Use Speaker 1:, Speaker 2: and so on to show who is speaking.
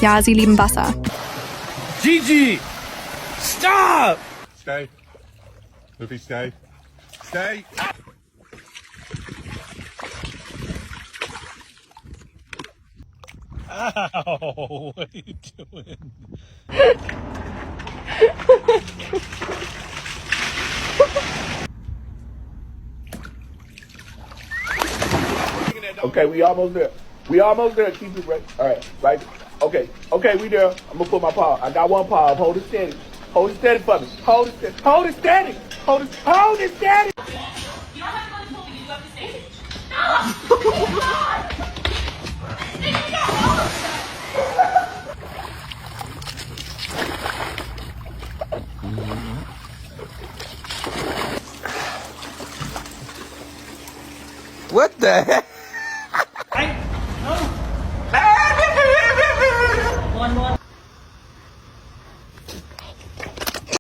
Speaker 1: Ja, sie lieben Wasser.
Speaker 2: Gigi! Stop!
Speaker 3: Stay. Luffy, stay. Stay.
Speaker 2: Ow! What are you doing?
Speaker 4: Okay, we almost there. We almost there. Keep it right. All right, right. Okay, okay, we there. I'm gonna put my paw. I got one paw. Hold it steady. Hold it steady for me. Hold it steady. Hold it steady. Hold it steady.
Speaker 5: You don't have to go to the pool, you have to stay. No!
Speaker 2: What the heck?